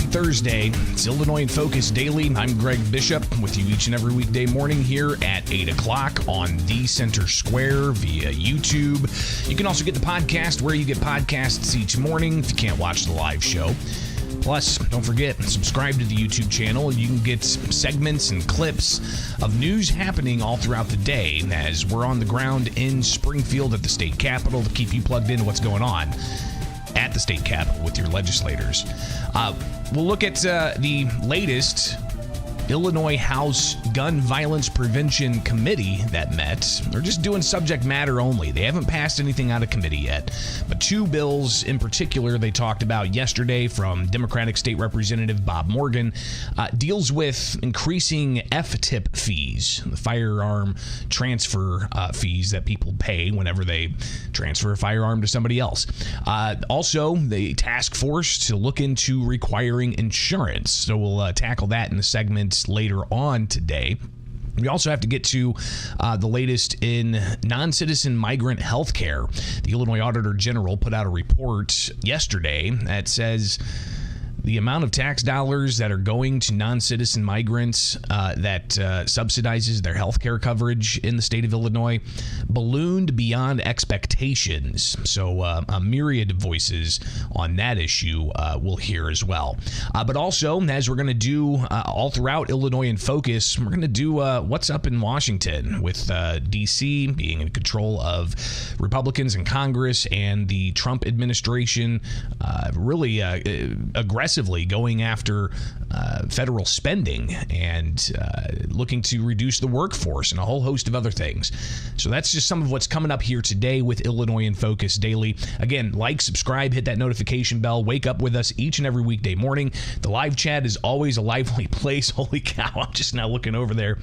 Thursday. It's Illinois in Focus Daily. I'm Greg Bishop with you each and every weekday morning here at 8 o'clock on the Center Square via YouTube. You can also get the podcast where you get podcasts each morning if you can't watch the live show. Plus, don't forget, subscribe to the YouTube channel. You can get segments and clips of news happening all throughout the day as we're on the ground in Springfield at the state capitol to keep you plugged into what's going on at the state capitol with your legislators. We'll look at the latest Illinois House Gun Violence Prevention Committee that met. They're just doing subject matter only. They haven't passed anything out of committee yet. But two bills in particular they talked about yesterday from Democratic State Representative Bob Morgan deals with increasing FTIP fees, the firearm transfer fees that people pay whenever they transfer a firearm to somebody else. Also, the task force to look into requiring insurance. So we'll tackle that in the segment later on today. We also have to get to the latest in non-citizen migrant health care. The Illinois Auditor General put out a report yesterday that says the amount of tax dollars that are going to non-citizen migrants that subsidizes their health care coverage in the state of Illinois ballooned beyond expectations. So a myriad of voices on that issue we'll hear as well. But also, as we're going to do all throughout Illinois in Focus, we're going to do what's up in Washington with D.C. being in control of Republicans in Congress and the Trump administration really aggressively going after federal spending and looking to reduce the workforce and a whole host of other things. So that's just some of what's coming up here today with Illinois in Focus Daily. Again, like, subscribe, hit that notification bell, wake up with us each and every weekday morning. The live chat is always a lively place. Holy cow, I'm just now looking over there.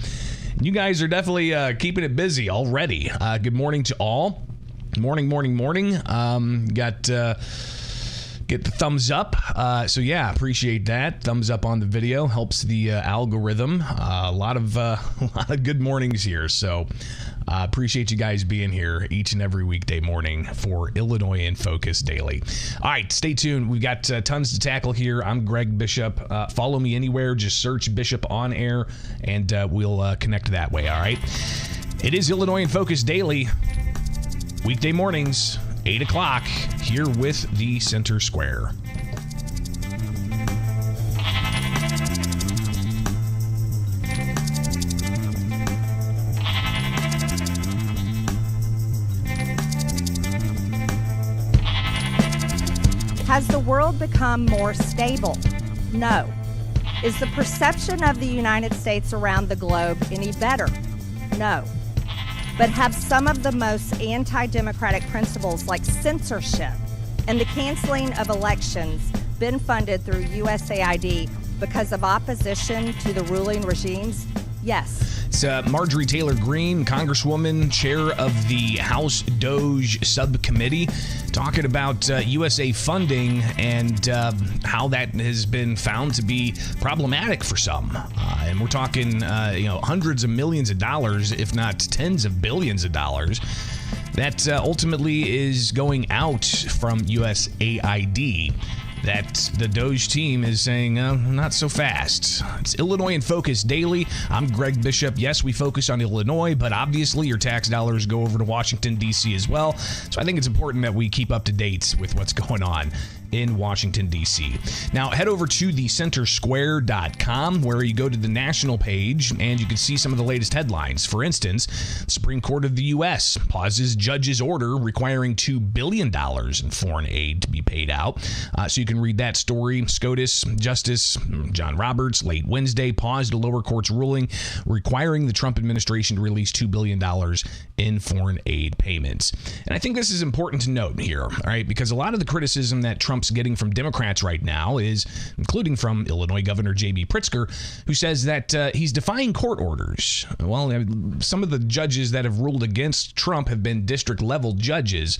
You guys are definitely keeping it busy already. Good morning to all. Morning. Get the thumbs up. So yeah, appreciate that. Thumbs up on the video helps the algorithm. A lot of good mornings here. So appreciate you guys being here each and every weekday morning for Illinois in Focus Daily. All right, stay tuned. We've got tons to tackle here. I'm Greg Bishop. Follow me anywhere. Just search Bishop on air, and we'll connect that way. All right. It is Illinois in Focus Daily. Weekday mornings, 8 o'clock, here with the Center Square. Has the world become more stable? No. Is the perception of the United States around the globe any better? No. But have some of the most anti-democratic principles like censorship and the canceling of elections been funded through USAID because of opposition to the ruling regimes? Yes. It's Marjorie Taylor Greene, Congresswoman, chair of the House DOJ subcommittee, talking about USA funding and how that has been found to be problematic for some. And we're talking, hundreds of millions of dollars, if not tens of billions of dollars, that ultimately is going out from USAID. That the DOJ team is saying, not so fast. It's Illinois in Focus Daily. I'm Greg Bishop. Yes, we focus on Illinois, but obviously your tax dollars go over to Washington, D.C. as well. So I think it's important that we keep up to date with what's going on in Washington, D.C. Now, head over to thecentersquare.com where you go to the national page and you can see some of the latest headlines. For instance, the Supreme Court of the U.S. pauses judge's order requiring $2 billion in foreign aid to be paid out. So you can read that story. SCOTUS Justice John Roberts, late Wednesday, paused a lower court's ruling requiring the Trump administration to release $2 billion in foreign aid payments. And I think this is important to note here, all right, because a lot of the criticism that Trump's getting from Democrats right now is, including from Illinois Governor J.B. Pritzker, who says that he's defying court orders. Well, some of the judges that have ruled against Trump have been district-level judges.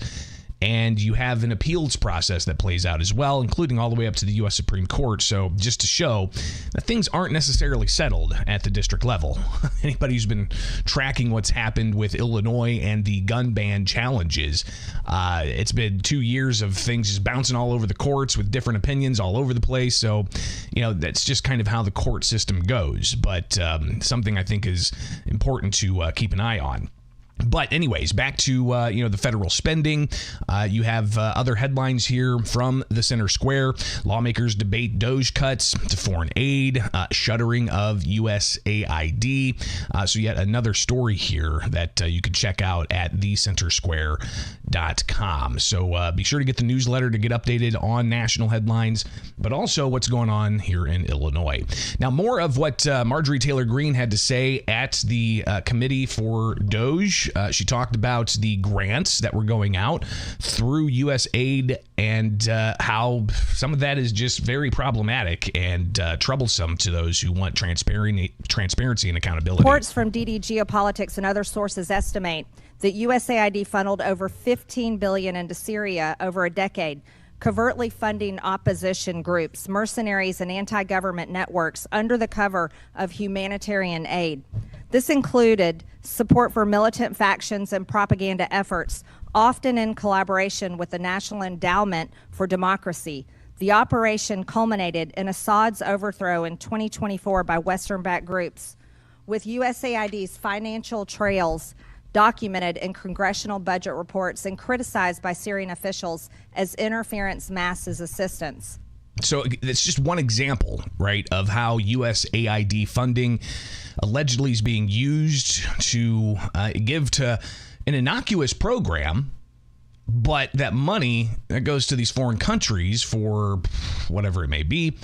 And you have an appeals process that plays out as well, including all the way up to the U.S. Supreme Court. So just to show that things aren't necessarily settled at the district level. Anybody who's been tracking what's happened with Illinois and the gun ban challenges, it's been 2 years of things just bouncing all over the courts with different opinions all over the place. So, that's just kind of how the court system goes. But something I think is important to keep an eye on. But anyways, back to, the federal spending. You have other headlines here from the Center Square. Lawmakers debate DOGE cuts to foreign aid, shuttering of USAID. So yet another story here that you can check out at thecentersquare.com. So be sure to get the newsletter to get updated on national headlines, but also what's going on here in Illinois. Now, more of what Marjorie Taylor Greene had to say at the committee for DOGE. She talked about the grants that were going out through USAID and how some of that is just very problematic and troublesome to those who want transparency and accountability. Reports from DD Geopolitics and other sources estimate that USAID funneled over $15 billion into Syria over a decade, covertly funding opposition groups, mercenaries, and anti-government networks under the cover of humanitarian aid. This included support for militant factions and propaganda efforts, often in collaboration with the National Endowment for Democracy. The operation culminated in Assad's overthrow in 2024 by Western-backed groups, with USAID's financial trails documented in congressional budget reports and criticized by Syrian officials as interference masked as assistance. So it's just one example, right, of how USAID funding allegedly is being used to give to an innocuous program, but that money that goes to these foreign countries for whatever it may be,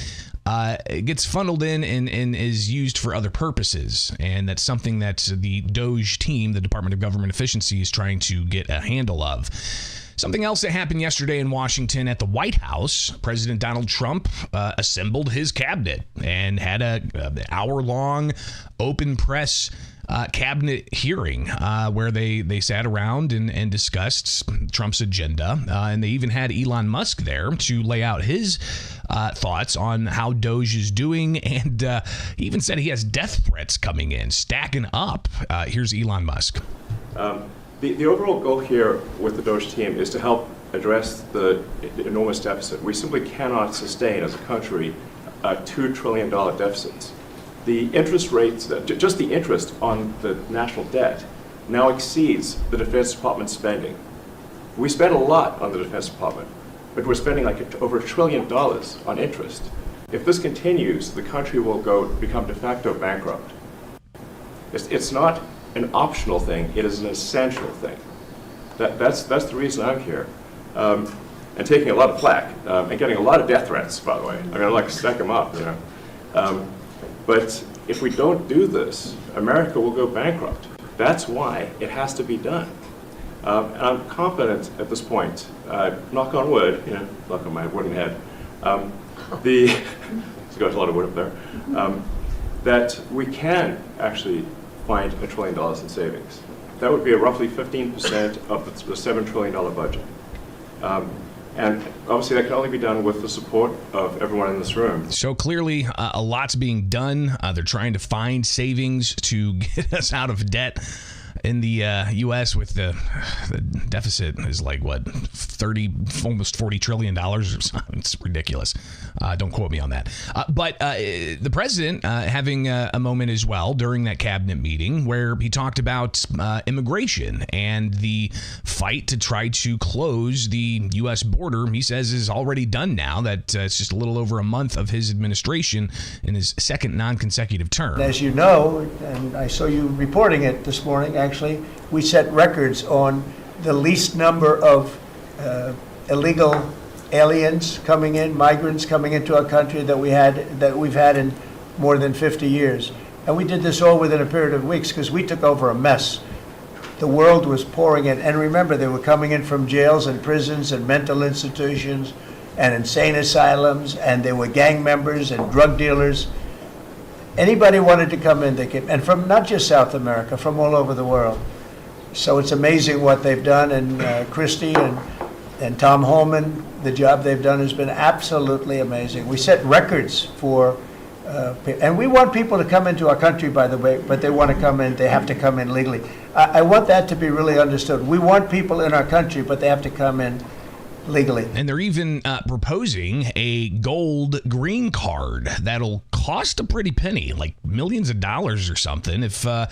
it gets funneled in and is used for other purposes. And that's something that the DOGE team, the Department of Government Efficiency, is trying to get a handle of. Something else that happened yesterday in Washington at the White House, President Donald Trump assembled his cabinet and had an hour-long open press cabinet hearing where they sat around and discussed Trump's agenda. And they even had Elon Musk there to lay out his thoughts on how DOGE is doing. And he even said he has death threats coming in, stacking up. Here's Elon Musk. The overall goal here with the DOGE team is to help address the enormous deficit. We simply cannot sustain as a country $2 trillion deficits. The interest rates, just the interest on the national debt now exceeds the Defense Department spending. We spend a lot on the Defense Department, but we're spending over $1 trillion on interest. If this continues, the country will become de facto bankrupt. It's not an optional thing, it is an essential thing. That's the reason I'm here. And taking a lot of flack, and getting a lot of death threats, by the way. I mean, I'd like to stack them up, But if we don't do this, America will go bankrupt. That's why it has to be done. And I'm confident at this point, knock on wood, knock on my wooden head, there's got a lot of wood up there, that we can actually find $1 trillion in savings. That would be roughly 15% of the $7 trillion budget. And obviously that can only be done with the support of everyone in this room. So clearly a lot's being done. They're trying to find savings to get us out of debt. in the U.S. with the deficit is like, what, almost $40 trillion or something. It's ridiculous. Don't quote me on that. But the president having a moment as well during that cabinet meeting where he talked about immigration and the fight to try to close the U.S. border. He says is already done now, that it's just a little over a month of his administration in his second non-consecutive term. As you know, and I saw you reporting it this morning, actually, we set records on the least number of illegal aliens coming in, migrants coming into our country that we've had in more than 50 years. And we did this all within a period of weeks because we took over a mess. The world was pouring in. And remember, they were coming in from jails and prisons and mental institutions and insane asylums, and they were gang members and drug dealers. Anybody wanted to come in, they came. And from not just South America, from all over the world. So it's amazing what they've done. And Christie and Tom Holman, the job they've done has been absolutely amazing. We set records for, and we want people to come into our country, by the way, but they want to come in, they have to come in legally. I want that to be really understood. We want people in our country, but they have to come in legally. And they're even proposing a gold green card that'll cost a pretty penny, like millions of dollars or something. If a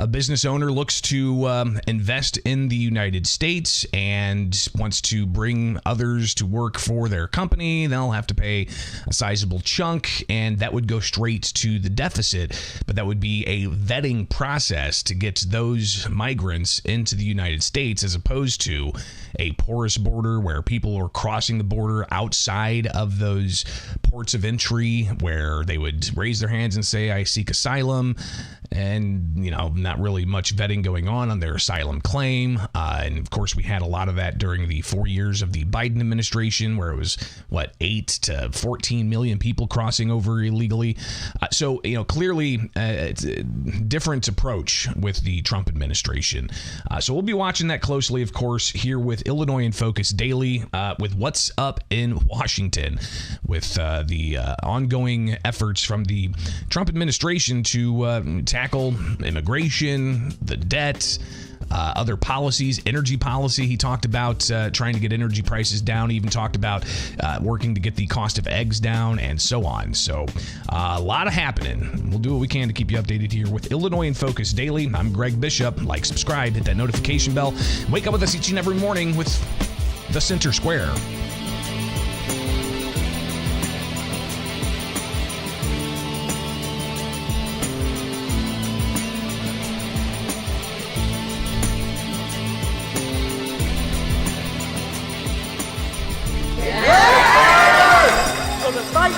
business owner looks to invest in the United States and wants to bring others to work for their company, they'll have to pay a sizable chunk, and that would go straight to the deficit. But that would be a vetting process to get those migrants into the United States, as opposed to a porous border where people are crossing the border outside of those ports of entry, where they would raise their hands and say, I seek asylum, and, you know, not really much vetting going on their asylum claim. And of course, we had a lot of that during the 4 years of the Biden administration, where it was, 8 to 14 million people crossing over illegally. So, you know, clearly it's a different approach with the Trump administration. So we'll be watching that closely, of course, here with Illinois in Focus Daily, with what's up in Washington, with the ongoing efforts from the Trump administration to tackle immigration, the debt, other policies, energy policy. He talked about trying to get energy prices down. He even talked about working to get the cost of eggs down, and so on. So a lot of happening. We'll do what we can to keep you updated here with Illinois in Focus Daily. I'm Greg Bishop. Like, subscribe, hit that notification bell. Wake up with us each and every morning with The Center Square.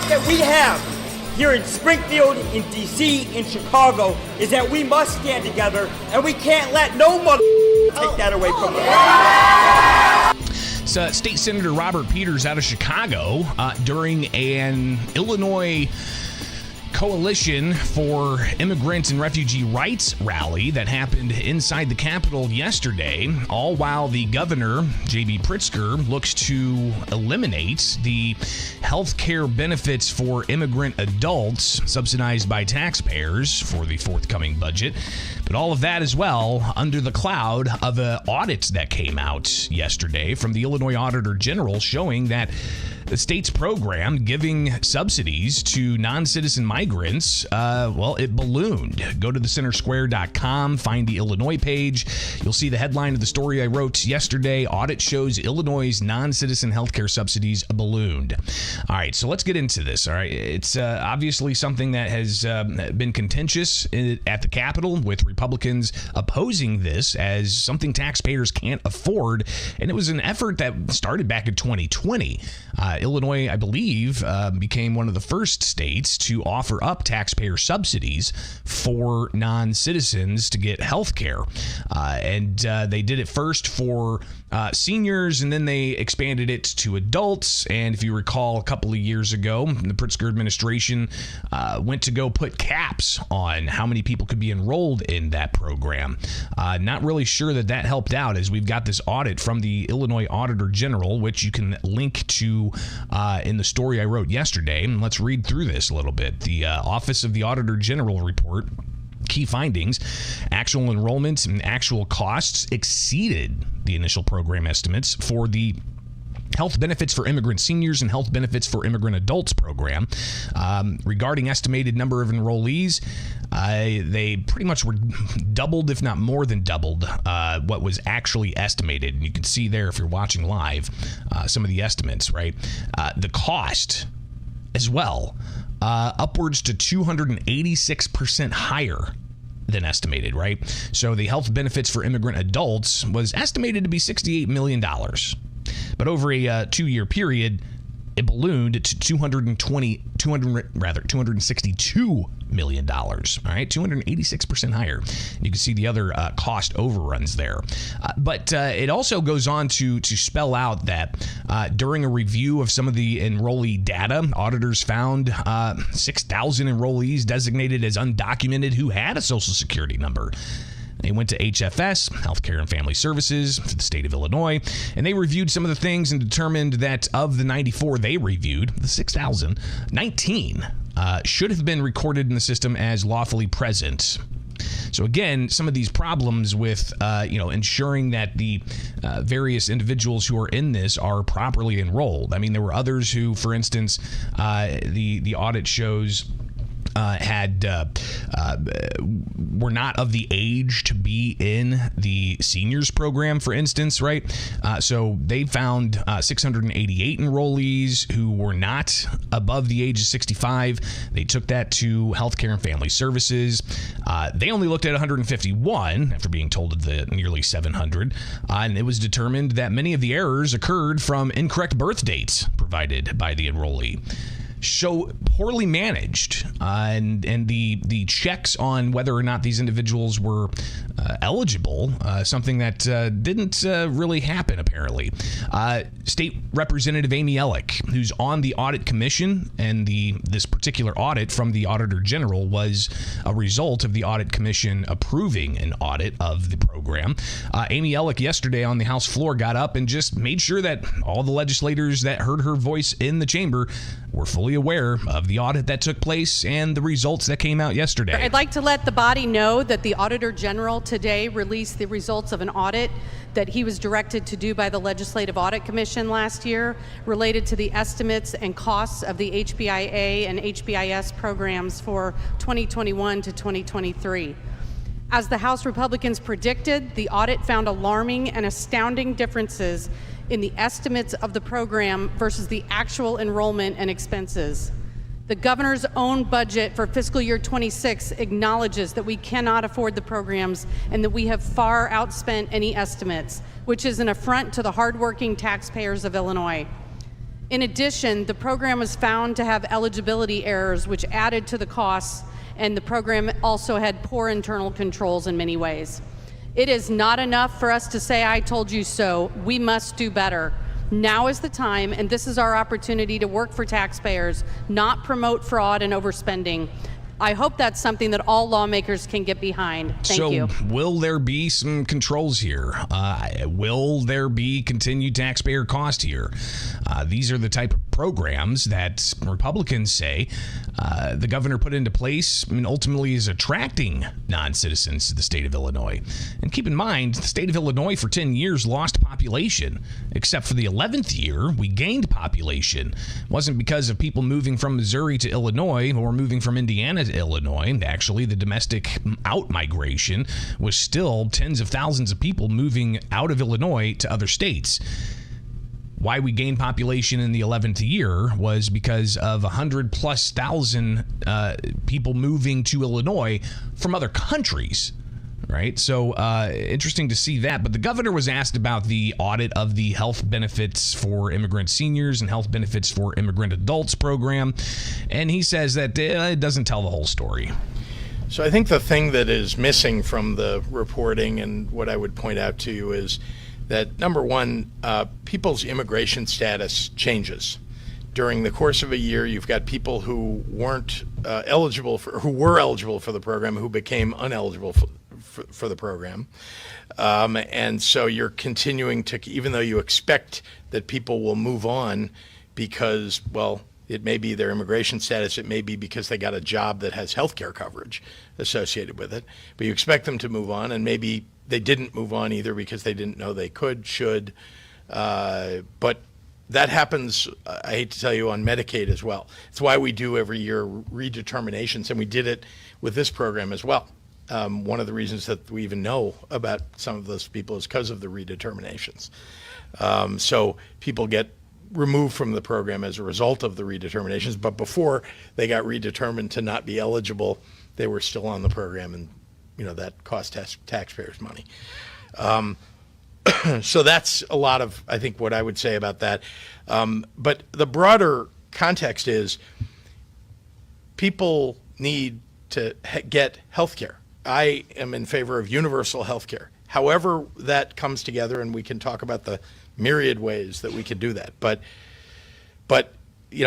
That we have here in Springfield, in D.C., in Chicago, is that we must stand together, and we can't let no mother take that away from us. State Senator Robert Peters out of Chicago during an Illinois Coalition for Immigrant and Refugee Rights rally that happened inside the Capitol yesterday, all while the governor, J.B. Pritzker, looks to eliminate the health care benefits for immigrant adults subsidized by taxpayers for the forthcoming budget. But all of that as well under the cloud of an audit that came out yesterday from the Illinois Auditor General, showing that the state's program giving subsidies to non-citizen migrants, it ballooned. Go to thecentersquare.com, find the Illinois page. You'll see the headline of the story I wrote yesterday. Audit shows Illinois' non-citizen healthcare subsidies ballooned. All right, so let's get into this. All right, it's obviously something that has been contentious at the Capitol, with Republicans opposing this as something taxpayers can't afford. And it was an effort that started back in 2020. Illinois, I believe, became one of the first states to offer up taxpayer subsidies for non-citizens to get health care. And they did it first for seniors, and then they expanded it to adults. And if you recall, a couple of years ago, the Pritzker administration went to go put caps on how many people could be enrolled in that program. Not really sure that helped out, as we've got this audit from the Illinois Auditor General, which you can link to in the story I wrote yesterday. And let's read through this a little bit. The Office of the Auditor General report key findings. Actual enrollment and actual costs exceeded the initial program estimates for the Health Benefits for Immigrant Seniors and Health Benefits for Immigrant Adults program. Regarding estimated number of enrollees, they pretty much were doubled, if not more than doubled, what was actually estimated. And you can see there, if you're watching live, some of the estimates, right? The cost as well, upwards to 286% higher than estimated, right? So the Health Benefits for Immigrant Adults was estimated to be $68 million. But over a 2-year period, it ballooned to $262 million. All right, 286% higher. You can see the other cost overruns there. But it also goes on to spell out that during a review of some of the enrollee data, auditors found 6,000 enrollees designated as undocumented who had a Social Security number. They went to HFS, Healthcare and Family Services, for the state of Illinois, and they reviewed some of the things and determined that of the 94 they reviewed, the 6,000, 19 should have been recorded in the system as lawfully present. So again, some of these problems with, ensuring that the various individuals who are in this are properly enrolled. I mean, there were others who, for instance, the audit shows were not of the age to be in the seniors program, for instance, right? So they found 688 enrollees who were not above the age of 65. They took that to Healthcare and Family Services. They only looked at 151 after being told of the nearly 700. And it was determined that many of the errors occurred from incorrect birth dates provided by the enrollee. So poorly managed, and the checks on whether or not these individuals were eligible, something that didn't really happen, apparently. State Representative Amy Ellick, who's on the audit commission, and this particular audit from the Auditor General was a result of the audit commission approving an audit of the program. Amy Ellick yesterday on the House floor got up and just made sure that all the legislators that heard her voice in the chamber were fully aware of the audit that took place and the results that came out yesterday. I'd like to let the body know that the Auditor General today released the results of an audit that he was directed to do by the Legislative Audit Commission last year related to the estimates and costs of the HBIA and HBIS programs for 2021 to 2023. As the House Republicans predicted, the audit found alarming and astounding differences in the estimates of the program versus the actual enrollment and expenses. The governor's own budget for fiscal year 26 acknowledges that we cannot afford the programs and that we have far outspent any estimates, which is an affront to the hardworking taxpayers of Illinois. In addition, the program was found to have eligibility errors, which added to the costs, and the program also had poor internal controls in many ways. It is not enough for us to say, "I told you so." We must do better. Now is the time, and this is our opportunity to work for taxpayers, not promote fraud and overspending. I hope that's something that all lawmakers can get behind. Thank you. So will there be some controls here? Will there be continued taxpayer cost here? These are the type of programs that Republicans say the governor put into place and ultimately is attracting non-citizens to the state of Illinois. And keep in mind, the state of Illinois for 10 years lost population. Except for the 11th year, we gained population. It wasn't because of people moving from Missouri to Illinois or moving from Indiana to Illinois. Actually, the domestic out-migration was still tens of thousands of people moving out of Illinois to other states. Why we gained population in the 11th year was because of 100,000+ people moving to Illinois from other countries. Right. So interesting to see that. But the governor was asked about the audit of the Health Benefits for Immigrant Seniors and Health Benefits for Immigrant Adults program. And he says that it doesn't tell the whole story. So I think the thing that is missing from the reporting, and what I would point out to you, is that, number one, people's immigration status changes. During the course of a year, you've got people who weren't who were eligible for the program, who became uneligible for the program. And so you're continuing to, even though you expect that people will move on because, well, It may be their immigration status. It may be because they got a job that has health care coverage associated with it. But you expect them to move on, and maybe they didn't move on either because they didn't know they could, should. But that happens, I hate to tell you, on Medicaid as well. It's why we do every year redeterminations, and we did it with this program as well. One of the reasons that we even know about some of those people is because of the redeterminations. So people get removed from the program as a result of the redeterminations, but before they got redetermined to not be eligible, they were still on the program, and that cost taxpayers money. So that's a lot of, I think, what I would say about that. But the broader context is people need to get health care. I am in favor of universal health care. However that comes together, and we can talk about the myriad ways that we can do that. But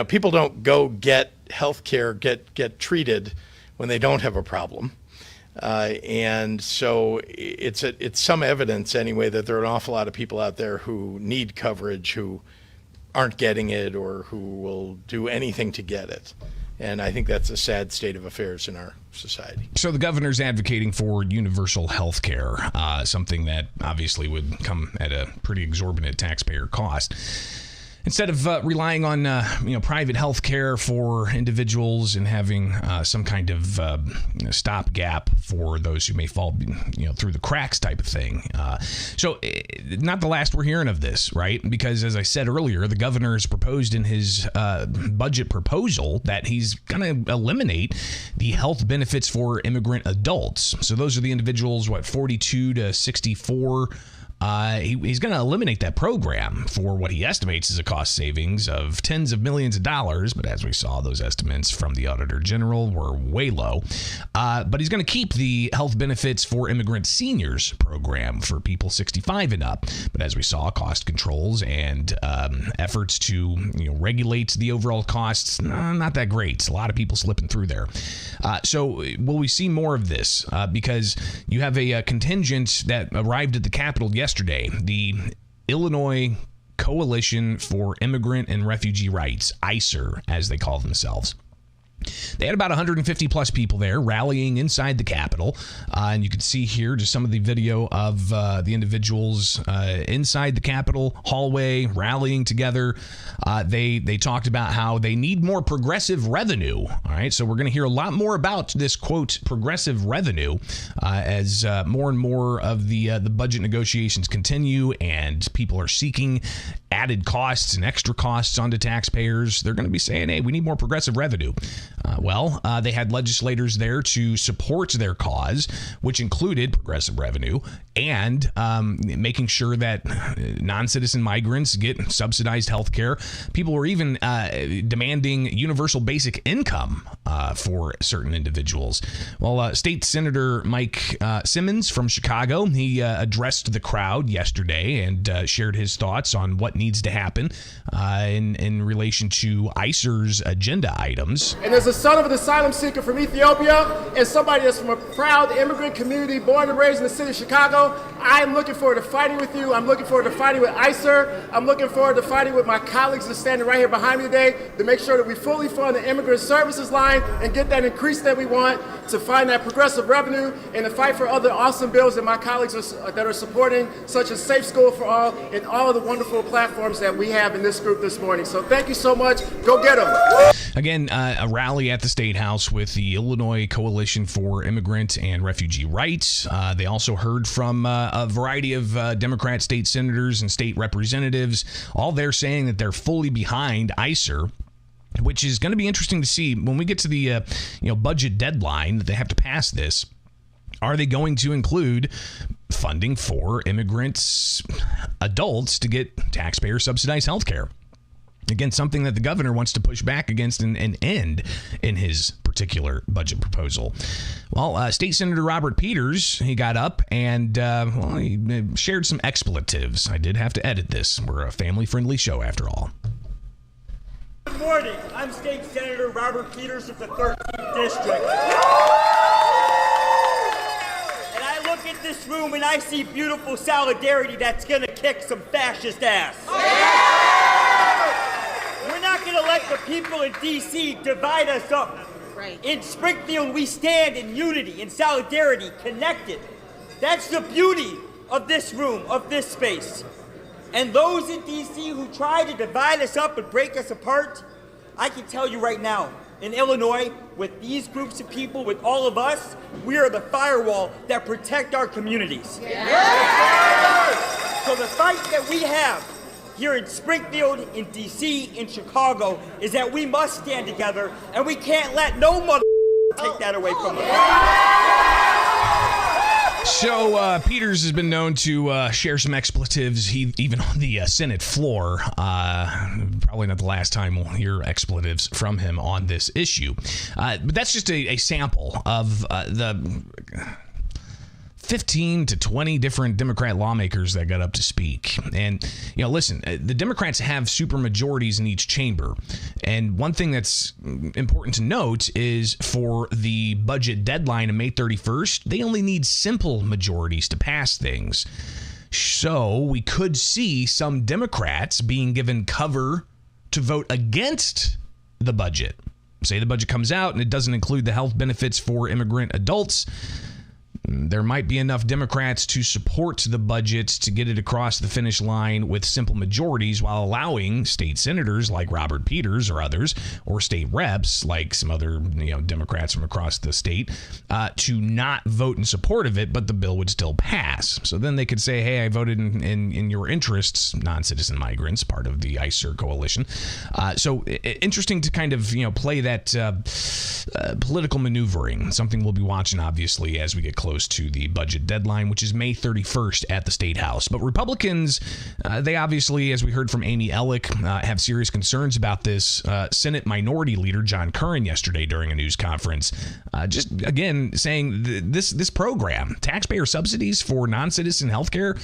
people don't go get health care, get treated when they don't have a problem. And so it's some evidence anyway that there are an awful lot of people out there who need coverage who aren't getting it or who will do anything to get it. And I think that's a sad state of affairs in our society. So the governor's advocating for universal health care, something that obviously would come at a pretty exorbitant taxpayer cost. Instead of relying on private health care for individuals and having some kind of stopgap for those who may fall through the cracks type of thing. So not the last we're hearing of this, right? Because as I said earlier, the governor's proposed in his budget proposal that he's going to eliminate the health benefits for immigrant adults. So those are the individuals, 42 to 64. He's going to eliminate that program for what he estimates is a cost savings of tens of millions of dollars. But as we saw, those estimates from the Auditor General were way low. But he's going to keep the health benefits for immigrant seniors program for people 65 and up. But as we saw, cost controls and efforts to regulate the overall costs, not that great. A lot of people slipping through there. So will we see more of this? Because you have a contingent that arrived at the Capitol yesterday, the Illinois Coalition for Immigrant and Refugee Rights, ICER, as they call themselves. They had about 150 plus people there rallying inside the Capitol. And you can see here just some of the video of the individuals inside the Capitol hallway rallying together. They talked about how they need more progressive revenue. All right, so we're going to hear a lot more about this, quote, progressive revenue as more and more of the budget negotiations continue and people are seeking added costs and extra costs onto taxpayers. They're going to be saying, hey, we need more progressive revenue. They had legislators there to support their cause, which included progressive revenue and making sure that non-citizen migrants get subsidized health care. People were even demanding universal basic income for certain individuals. Well, State Senator Mike Simmons from Chicago, he addressed the crowd yesterday and shared his thoughts on what needs to happen in relation to ICER's agenda items. And as a son of an asylum seeker from Ethiopia and somebody that's from a proud immigrant community born and raised in the city of Chicago, I am looking forward to fighting with you. I'm looking forward to fighting with ICER. I'm looking forward to fighting with my colleagues that are standing right here behind me today to make sure that we fully fund the immigrant services line and get that increase that we want, to find that progressive revenue and to fight for other awesome bills that my colleagues that are supporting, such as Safe School for All and all of the wonderful platforms that we have in this group this morning. So thank you so much. Go get them. Again, a rally at the State House with the Illinois Coalition for Immigrant and Refugee Rights. They also heard from a variety of Democrat state senators and state representatives. All they're saying that they're fully behind ICER, which is going to be interesting to see when we get to the budget deadline that they have to pass this. Are they going to include funding for immigrants, adults, to get taxpayer subsidized health care? Again, something that the governor wants to push back against and end in his particular budget proposal. Well, State Senator Robert Peters, he got up and he shared some expletives. I did have to edit this. We're a family-friendly show, after all. Good morning. I'm State Senator Robert Peters of the 13th District. And I look at this room and I see beautiful solidarity that's going to kick some fascist ass. We're not going to let the people in D.C. divide us up. Right. In Springfield, we stand in unity, in solidarity, connected. That's the beauty of this room, of this space. And those in D.C. who try to divide us up and break us apart, I can tell you right now, in Illinois, with these groups of people, with all of us, we are the firewall that protect our communities. So the fight that we have here in Springfield, in D.C., in Chicago, is that we must stand together, and we can't let no mother take that away from us. So Peters has been known to share some expletives, even on the Senate floor. Probably not the last time we'll hear expletives from him on this issue. But that's just a sample of the 15 to 20 different Democrat lawmakers that got up to speak. And, listen, the Democrats have super majorities in each chamber. And one thing that's important to note is for the budget deadline of May 31st, they only need simple majorities to pass things. So we could see some Democrats being given cover to vote against the budget. Say the budget comes out and it doesn't include the health benefits for immigrant adults. There might be enough Democrats to support the budget to get it across the finish line with simple majorities while allowing state senators like Robert Peters or others, or state reps like some other Democrats from across the state, to not vote in support of it, but the bill would still pass. So then they could say, hey, I voted in your interests, non-citizen migrants, part of the ICER coalition. So interesting to kind of play that political maneuvering, something we'll be watching, obviously, as we get close to the budget deadline, which is May 31st at the State House. But Republicans, they obviously, as we heard from Amy Ellick, have serious concerns about this. Senate Minority Leader John Curran yesterday during a news conference, just again saying this program, taxpayer subsidies for non-citizen healthcare,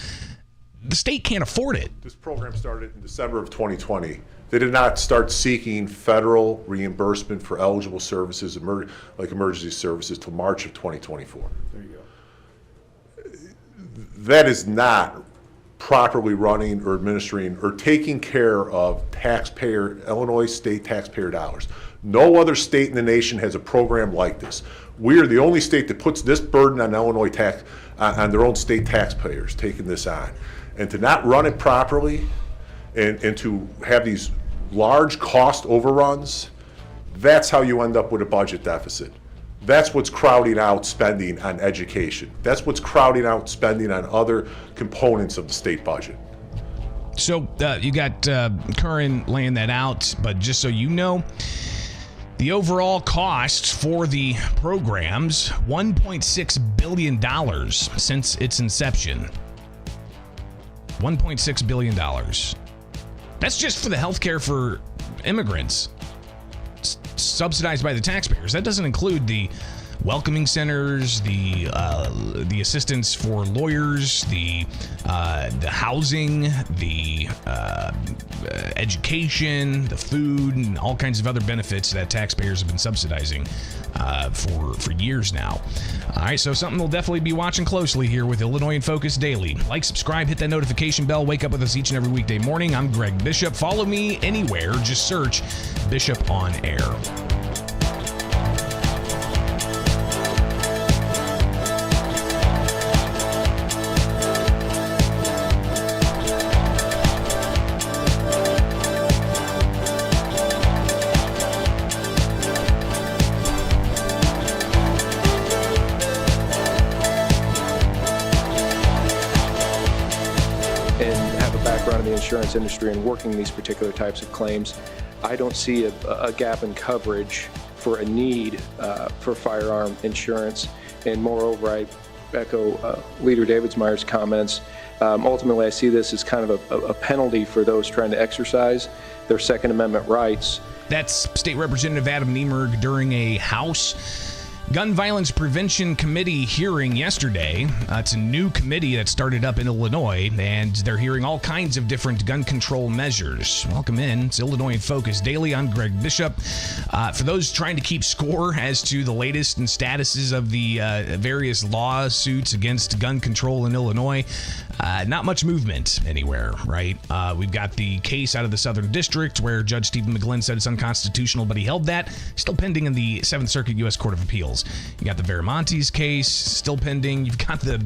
the state can't afford it. This program started in December of 2020. They did not start seeking federal reimbursement for eligible services, like emergency services, till March of 2024. There you go. That is not properly running or administering or taking care of Illinois state taxpayer dollars. No other state in the nation has a program like this. We are the only state that puts this burden on Illinois on their own state taxpayers, taking this on. And to not run it properly and to have these large cost overruns, that's how you end up with a budget deficit. That's what's crowding out spending on education. That's what's crowding out spending on other components of the state budget. So you got Curran laying that out, but just so you know, the overall cost for the programs, $1.6 billion since its inception. $1.6 billion. That's just for the health care for immigrants, subsidized by the taxpayers. That doesn't include the welcoming centers, the assistance for lawyers, the housing, the education, the food, and all kinds of other benefits that taxpayers have been subsidizing for years now. All right, so something we'll definitely be watching closely here with Illinois in Focus Daily. Like, subscribe, hit that notification bell, wake up with us each and every weekday morning. I'm Greg Bishop. Follow me anywhere. Just search Bishop on Air. Insurance industry and working these particular types of claims, I don't see a gap in coverage for a need for firearm insurance. And moreover, I echo Leader Davidsmeyer's comments. Ultimately, I see this as kind of a penalty for those trying to exercise their Second Amendment rights. That's State Representative Adam Niemerg during a House Gun Violence Prevention Committee hearing yesterday. It's a new committee that started up in Illinois, and they're hearing all kinds of different gun control measures. Welcome in. It's Illinois in Focus Daily. I'm Greg Bishop. For those trying to keep score as to the latest and statuses of the various lawsuits against gun control in Illinois, not much movement anywhere, right? We've got the case out of the Southern District where Judge Stephen McGlynn said it's unconstitutional, but he held that. Still pending in the 7th Circuit U.S. Court of Appeals. You got the Veramontes case still pending. You've got the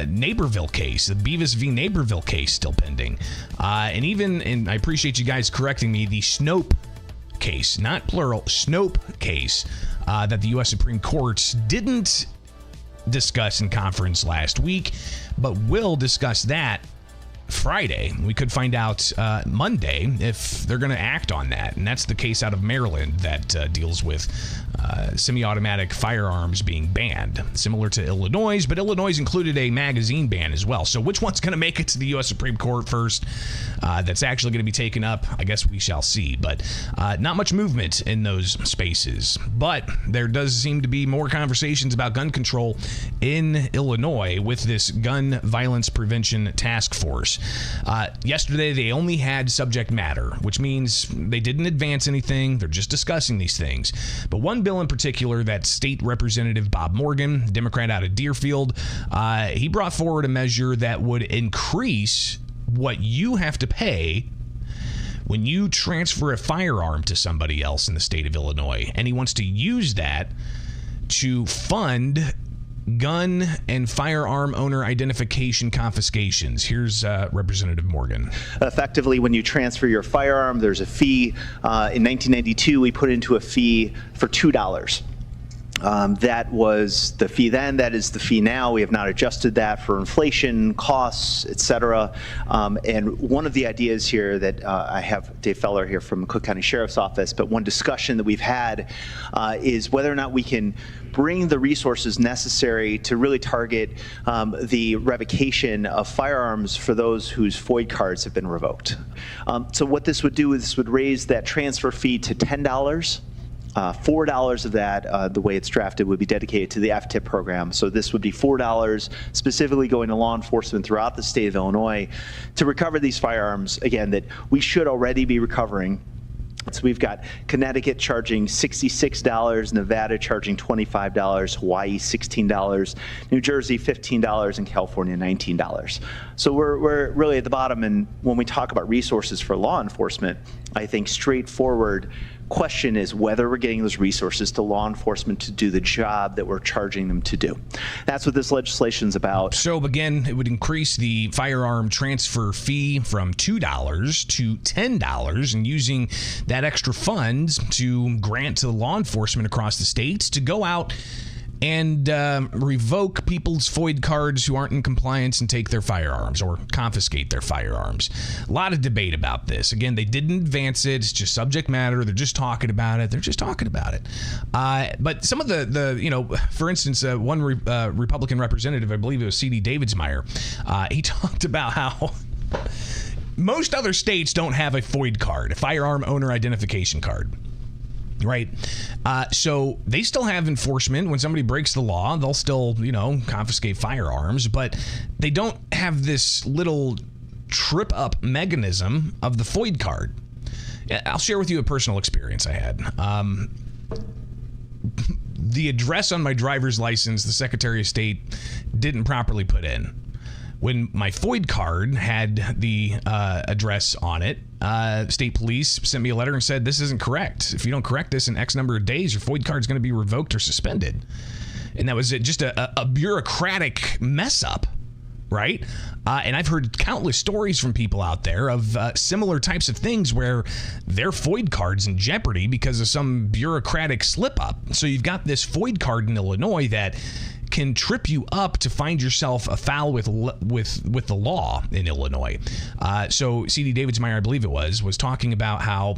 Naperville case, the Beavis v. Naperville case still pending. And I appreciate you guys correcting me, the Snope case, not plural, Snope case that the U.S. Supreme Court didn't discuss in conference last week, but will discuss that Friday. We could find out Monday if they're going to act on that. And that's the case out of Maryland that deals with semi-automatic firearms being banned, similar to Illinois, but Illinois included a magazine ban as well. So which one's going to make it to the U.S. Supreme Court first? That's actually going to be taken up. I guess we shall see. But not much movement in those spaces. But there does seem to be more conversations about gun control in Illinois with this Gun Violence Prevention Task Force. Yesterday, they only had subject matter, which means they didn't advance anything. They're just discussing these things. But one bill in particular that State Representative Bob Morgan, Democrat out of Deerfield, he brought forward a measure that would increase what you have to pay when you transfer a firearm to somebody else in the state of Illinois. And he wants to use that to fund gun and firearm owner identification confiscations. Here's Representative Morgan. Effectively, when you transfer your firearm, there's a fee. In 1992, we put into a fee for $2. That was the fee then. That is the fee now. We have not adjusted that for inflation, costs, et cetera. And one of the ideas here that I have Dave Feller here from Cook County Sheriff's Office, but one discussion that we've had is whether or not we can bring the resources necessary to really target the revocation of firearms for those whose FOID cards have been revoked. So what this would do is this would raise that transfer fee to $10. $4 of that, the way it's drafted, would be dedicated to the FTIP program. So this would be $4 specifically going to law enforcement throughout the state of Illinois to recover these firearms, again, that we should already be recovering. So we've got Connecticut charging $66, Nevada charging $25, Hawaii $16, New Jersey $15, and California $19. So we're really at the bottom. And when we talk about resources for law enforcement, I think straightforward question is whether we're getting those resources to law enforcement to do the job that we're charging them to do. That's what this legislation is about. So again, it would increase the firearm transfer fee from $2 to $10, and using that extra funds to grant to law enforcement across the states to go out and revoke people's FOID cards who aren't in compliance and take their firearms or confiscate their firearms. A lot of debate about this. Again, they didn't advance it. It's just subject matter. They're just talking about it. But some of the for instance, one Republican representative, I believe it was C.D. Davidsmeyer, he talked about how most other states don't have a FOID card, a firearm owner identification card. Right. So they still have enforcement. When somebody breaks the law, they'll still, confiscate firearms, but they don't have this little trip up mechanism of the FOID card. I'll share with you a personal experience I had. The address on my driver's license, the Secretary of State didn't properly put in. When my FOID card had the address on it, state police sent me a letter and said, this isn't correct. If you don't correct this in X number of days, your FOID card is going to be revoked or suspended. And that was just a bureaucratic mess up, right? And I've heard countless stories from people out there of similar types of things where their FOID card's in jeopardy because of some bureaucratic slip up. So you've got this FOID card in Illinois that can trip you up to find yourself afoul with the law in Illinois. So C.D. Davidsmeyer, I believe it was talking about how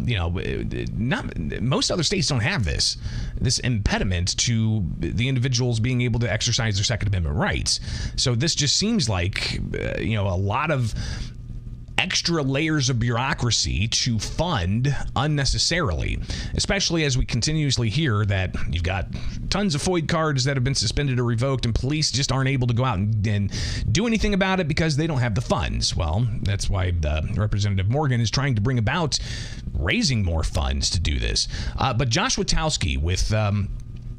most other states don't have this impediment to the individuals being able to exercise their Second Amendment rights. So this just seems like a lot of extra layers of bureaucracy to fund unnecessarily, especially as we continuously hear that you've got tons of FOID cards that have been suspended or revoked, and police just aren't able to go out and do anything about it because they don't have the funds. Well, that's why Representative Morgan is trying to bring about raising more funds to do this. But Josh Witkowski with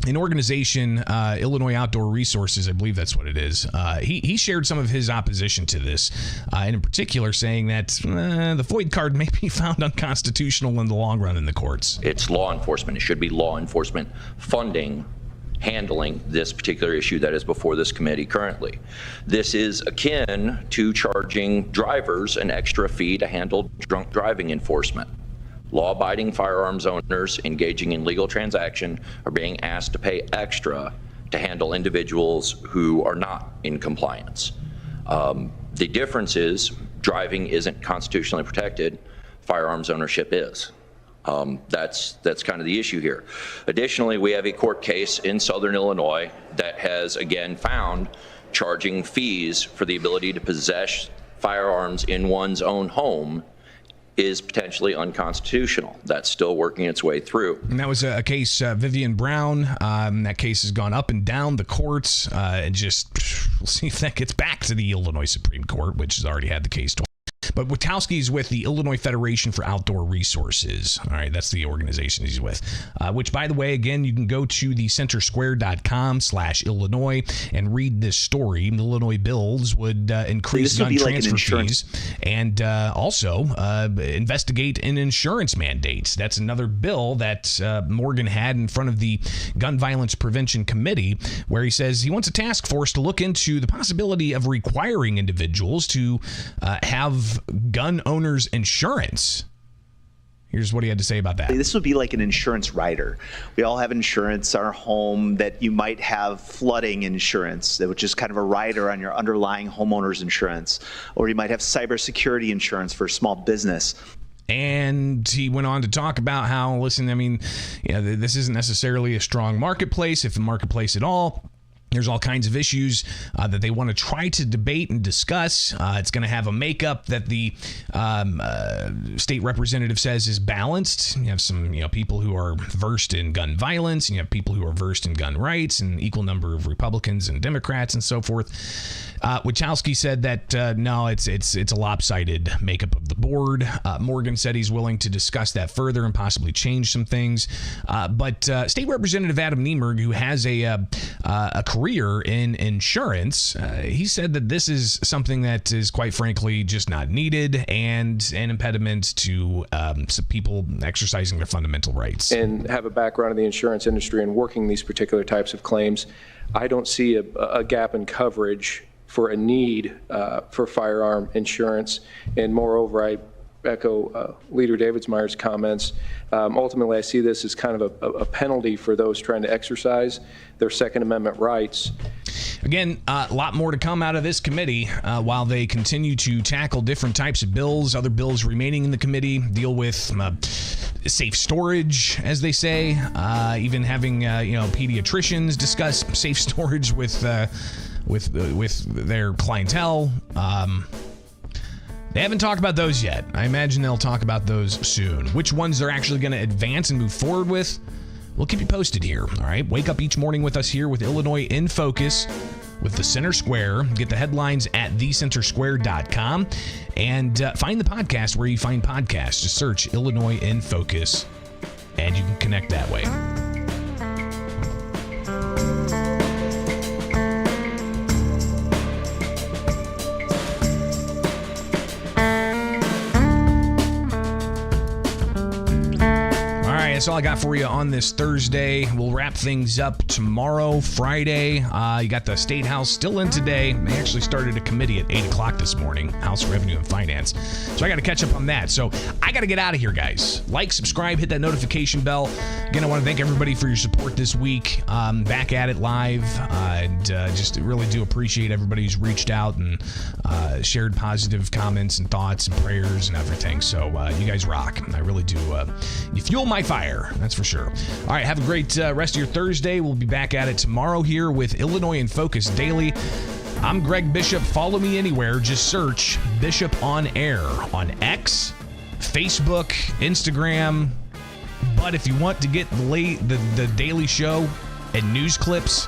an organization, Illinois Outdoor Resources, I believe that's what it is. He shared some of his opposition to this, and in particular saying that the FOID card may be found unconstitutional in the long run in the courts. It's law enforcement. It should be law enforcement funding handling this particular issue that is before this committee currently. This is akin to charging drivers an extra fee to handle drunk driving enforcement. Law-abiding firearms owners engaging in legal transaction are being asked to pay extra to handle individuals who are not in compliance. The difference is driving isn't constitutionally protected, firearms ownership is. That's kind of the issue here. Additionally, we have a court case in Southern Illinois that has again found charging fees for the ability to possess firearms in one's own home is potentially unconstitutional. That's still working its way through. And that was a case, Vivian Brown. That case has gone up and down the courts, and just we'll see if that gets back to the Illinois Supreme Court, which has already had the case twice. But Witkowski's with the Illinois Federation for Outdoor Resources. All right, that's the organization he's with. Which, by the way, again, you can go to thecentersquare.com/Illinois and read this story. Illinois bills would increase gun transfer fees and also investigate an insurance mandate. That's another bill that Morgan had in front of the Gun Violence Prevention Committee, where he says he wants a task force to look into the possibility of requiring individuals to have gun owners insurance. Here's what he had to say about that. This would be like an insurance rider. We all have insurance, our home, that you might have flooding insurance, which is kind of a rider on your underlying homeowner's insurance. Or you might have cybersecurity insurance for a small business. And he went on to talk about how, listen, I mean, this isn't necessarily a strong marketplace, if a marketplace at all. There's all kinds of issues that they want to try to debate and discuss. It's going to have a makeup that the state representative says is balanced. You have some people who are versed in gun violence, and you have people who are versed in gun rights, and equal number of Republicans and Democrats and so forth. Witkowski said that no, it's a lopsided makeup of the board. Morgan said he's willing to discuss that further and possibly change some things. But State Representative Adam Niemerg, who has a career in insurance, he said that this is something that is quite frankly just not needed and an impediment to some people exercising their fundamental rights. And have a background in the insurance industry and working these particular types of claims, I don't see a gap in coverage for a need for firearm insurance. And moreover, I echo Leader Davidsmeyer's comments. Ultimately, I see this as kind of a penalty for those trying to exercise their Second Amendment rights. Again, a lot more to come out of this committee while they continue to tackle different types of bills. Other bills remaining in the committee deal with safe storage, as they say, even having pediatricians discuss safe storage with their clientele. They haven't talked about those yet. I imagine they'll talk about those soon. Which ones they're actually going to advance and move forward with, we'll keep you posted here. All right, wake up each morning with us here with Illinois in Focus with the Center Square. Get the headlines at thecentersquare.com and find the podcast where you find podcasts. Just search Illinois in Focus and you can connect that way. That's all I got for you on this Thursday. We'll wrap things up tomorrow, Friday. You got the State House still in today. They actually started a committee at 8 o'clock this morning, House Revenue and Finance. So I got to catch up on that. So I got to get out of here, guys. Like, subscribe, hit that notification bell. Again, I want to thank everybody for your support this week. Back at it live. And just really do appreciate everybody who's reached out and shared positive comments and thoughts and prayers and everything. So you guys rock. I really do. You fuel my fire. That's for sure. All right, have a great rest of your Thursday. We'll be back at it tomorrow here with Illinois in Focus Daily. I'm Greg Bishop. Follow me anywhere. Just search Bishop on Air on X, Facebook, Instagram. But if you want to get the daily show and news clips,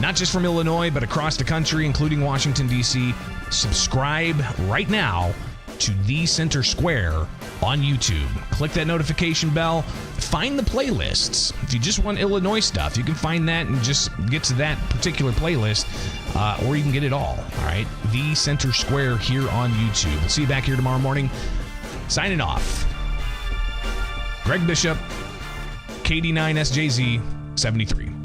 not just from Illinois, but across the country, including Washington, D.C., subscribe right now to The Center Square on YouTube. Click that notification bell. Find the playlists. If you just want Illinois stuff, you can find that and just get to that particular playlist, or you can get it all right? The Center Square here on YouTube. We'll see you back here tomorrow morning. Signing off. Greg Bishop, KD9SJZ 73.